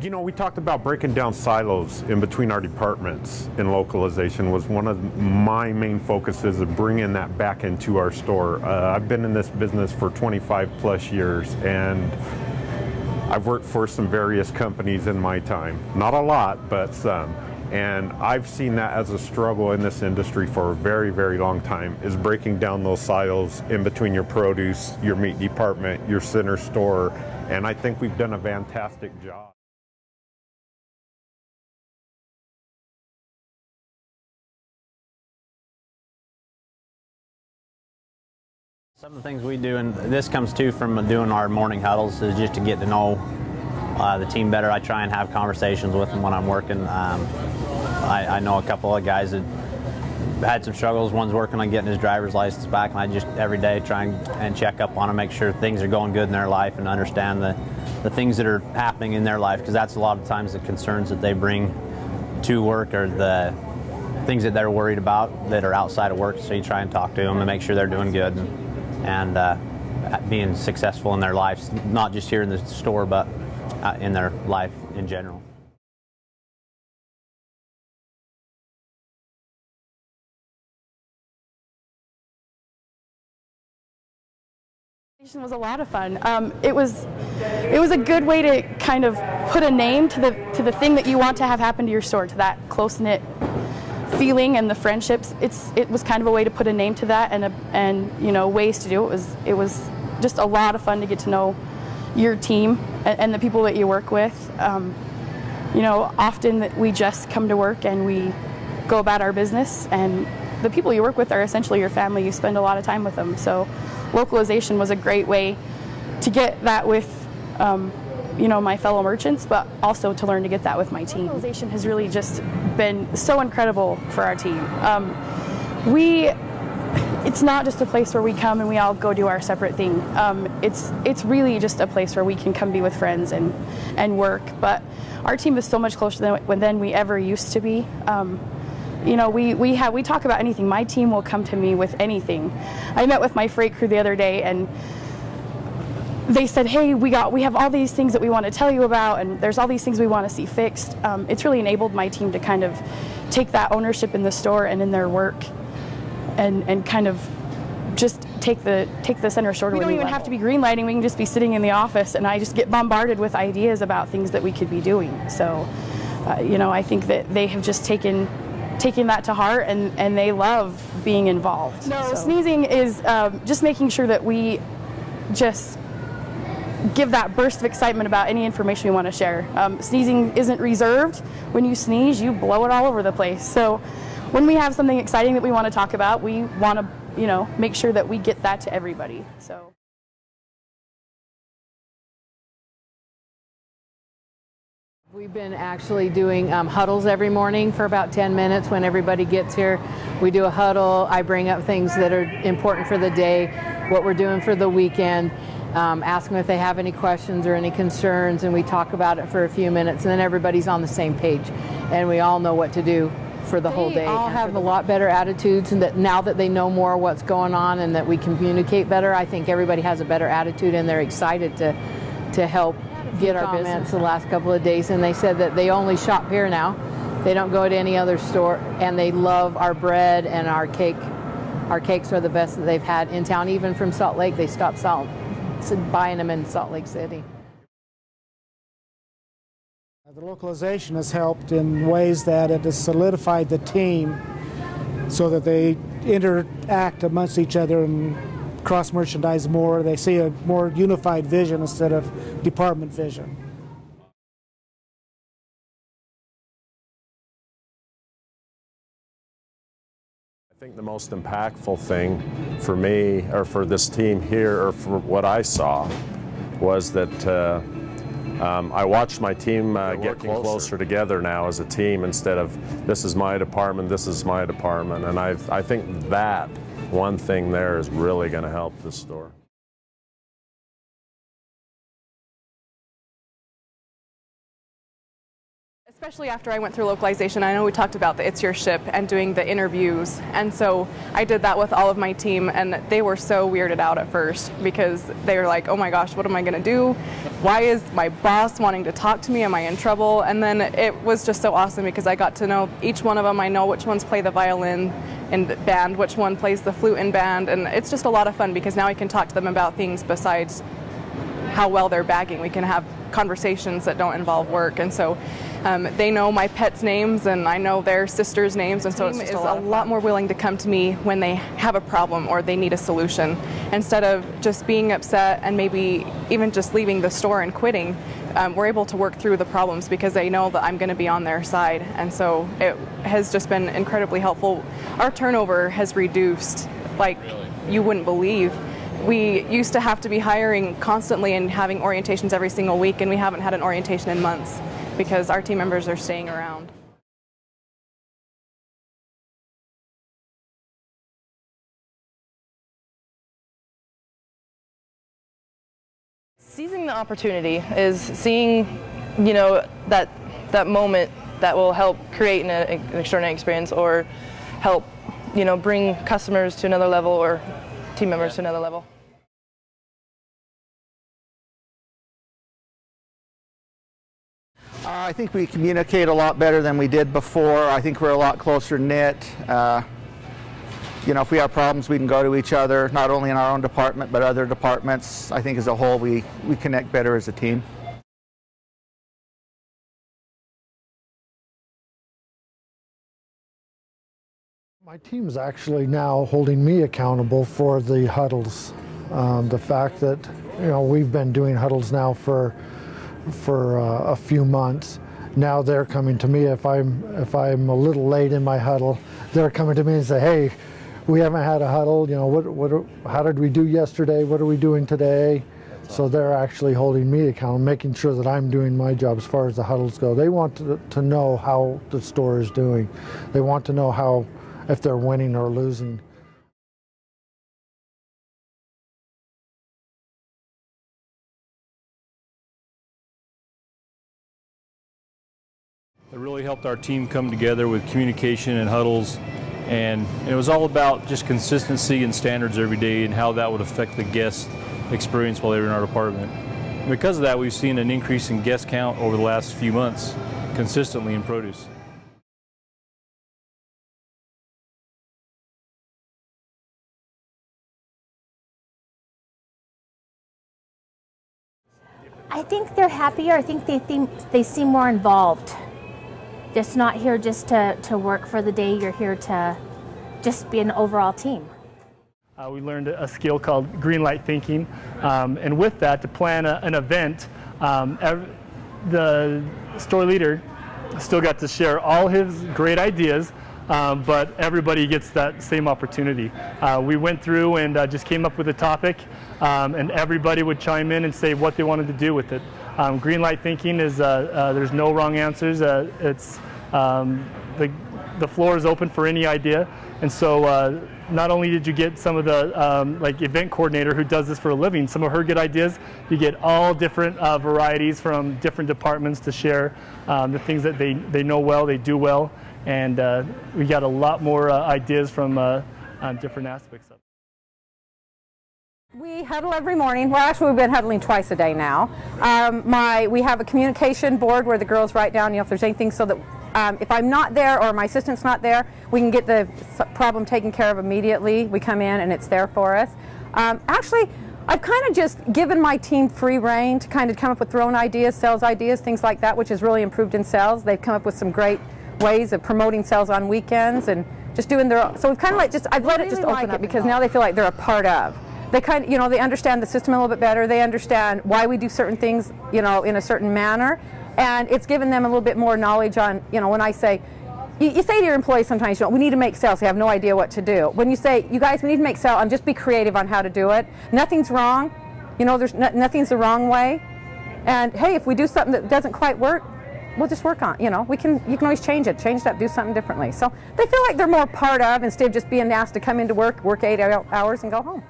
You know, we talked about breaking down silos in between our departments, and localization was one of my main focuses of bringing that back into our store. I've been in this business for 25 plus years, and I've worked for some various companies in my time. Not a lot, but some. And I've seen that as a struggle in this industry for a very, very long time, is breaking down those silos in between your produce, your meat department, your center store, and I think we've done a fantastic job. Some of the things we do, and this comes too from doing our morning huddles, is just to get to know the team better. I try and have conversations with them when I'm working. I know a couple of guys that had some struggles. One's working on getting his driver's license back, and I just every day try and check up on them, make sure things are going good in their life, and understand the things that are happening in their life, because that's a lot of times the concerns that they bring to work, or the things that they're worried about that are outside of work. So you try and talk to them and make sure they're doing good and being successful in their lives, not just here in the store, but in their life in general. It was a lot of fun. It was a good way to kind of put a name to the thing that you want to have happen to your store, to that close-knit feeling and the friendships. It was kind of a way to put a name to that, and you know, ways to do it. It was just a lot of fun to get to know your team and the people that you work with. You know, often we just come to work and we go about our business, and the people you work with are essentially your family. You spend a lot of time with them. So localization was a great way to get that with you know, my fellow merchants, but also to learn to get that with my team. Localization has really just been so incredible for our team. It's not just a place where we come and we all go do our separate thing. It's really just a place where we can come be with friends and work. But our team is so much closer than we ever used to be. You know, we talk about anything. My team will come to me with anything. I met with my freight crew the other day, and they said, hey, we have all these things that we want to tell you about, and there's all these things we want to see fixed. It's really enabled my team to kind of take that ownership in the store and in their work, and kind of just take the center store to a new level. We don't even have to be green lighting. We can just be sitting in the office, and I just get bombarded with ideas about things that we could be doing. So, you know, I think that they have just taken that to heart, and they love being involved. No, so sneezing is just making sure that we just give that burst of excitement about any information we want to share. Sneezing isn't reserved. When you sneeze, you blow it all over the place. So when we have something exciting that we want to talk about, we want to, you know, make sure that we get that to everybody. So. We've been actually doing huddles every morning for about 10 minutes when everybody gets here. We do a huddle. I bring up things that are important for the day, what we're doing for the weekend, ask them if they have any questions or any concerns, and we talk about it for a few minutes, and then everybody's on the same page, and we all know what to do for the whole day. They all have a lot better attitudes, and that now that they know more what's going on and that we communicate better, I think everybody has a better attitude, and they're excited to help get our business the last couple of days, and they said that they only shop here now. They don't go to any other store, and they love our bread and our cake. Our cakes are the best that they've had in town. Even from Salt Lake, they stopped buying them in Salt Lake City. The localization has helped in ways that it has solidified the team so that they interact amongst each other and cross-merchandise more. They see a more unified vision instead of department vision. I think the most impactful thing for me, or for this team here, or for what I saw, was that I watched my team get closer together now as a team, instead of this is my department, this is my department, and I think that one thing there is really going to help this store. Especially after I went through localization, I know we talked about the It's Your Ship and doing the interviews, and so I did that with all of my team, and they were so weirded out at first because they were like, oh my gosh, what am I going to do? Why is my boss wanting to talk to me? Am I in trouble? And then it was just so awesome because I got to know each one of them. I know which ones play the violin in band, which one plays the flute in band, and it's just a lot of fun because now I can talk to them about things besides how well they're bagging. We can have conversations that don't involve work, and so they know my pets' names and I know their sisters' names, and so it's just a lot more willing to come to me when they have a problem or they need a solution instead of just being upset and maybe even just leaving the store and quitting. We're able to work through the problems because they know that I'm going to be on their side, and so it has just been incredibly helpful. Our turnover has reduced like you wouldn't believe. We used to have to be hiring constantly and having orientations every single week, and we haven't had an orientation in months because our team members are staying around. Seizing the opportunity is seeing, you know, that moment that will help create an extraordinary experience or help, you know, bring customers to another level or team members to another level. I think we communicate a lot better than we did before. I think we're a lot closer knit. You know, if we have problems, we can go to each other, not only in our own department, but other departments. I think as a whole, we connect better as a team. My team's actually now holding me accountable for the huddles. The fact that, you know, we've been doing huddles now for a few months. Now they're coming to me if I'm a little late in my huddle. They're coming to me and say, "Hey, we haven't had a huddle. You know, how did we do yesterday? What are we doing today?" So they're actually holding me accountable, making sure that I'm doing my job as far as the huddles go. They want to know how the store is doing. They want to know if they're winning or losing. It really helped our team come together with communication and huddles, and it was all about just consistency and standards every day and how that would affect the guest experience while they were in our department. And because of that, we've seen an increase in guest count over the last few months consistently in produce. I think they're happier. I think they seem more involved. Just not here just to work for the day. You're here to just be an overall team. We learned a skill called green light thinking, and with that, to plan an event, the store leader still got to share all his great ideas, but everybody gets that same opportunity. We went through and just came up with a topic, and everybody would chime in and say what they wanted to do with it. Green light thinking is there's no wrong answers. It's the floor is open for any idea, and so not only did you get some of the like event coordinator who does this for a living, some of her good ideas, you get all different varieties from different departments to share the things that they know well, they do well, and we got a lot more ideas from different aspects of it. We huddle every morning. Well, actually, we've been huddling twice a day now. We have a communication board where the girls write down, you know, if there's anything, so that if I'm not there or my assistant's not there, we can get the problem taken care of immediately. We come in and it's there for us. Actually, I've kind of just given my team free rein to kind of come up with their own ideas, sales ideas, things like that, which has really improved in sales. They've come up with some great ways of promoting sales on weekends and just doing their own. So we've kind of like I've let it just open up because now they feel like they're a part of. They kind of, you know, they understand the system a little bit better. They understand why we do certain things, you know, in a certain manner, and it's given them a little bit more knowledge on, you know, when I say, you say to your employees sometimes, you know, we need to make sales. They have no idea what to do. When you say, you guys, we need to make sales, and just be creative on how to do it. Nothing's wrong. You know, there's nothing's the wrong way. And hey, if we do something that doesn't quite work, we'll just work on it. You know, you can always change it up, do something differently. So they feel like they're more part of instead of just being asked to come into work 8 hours, and go home.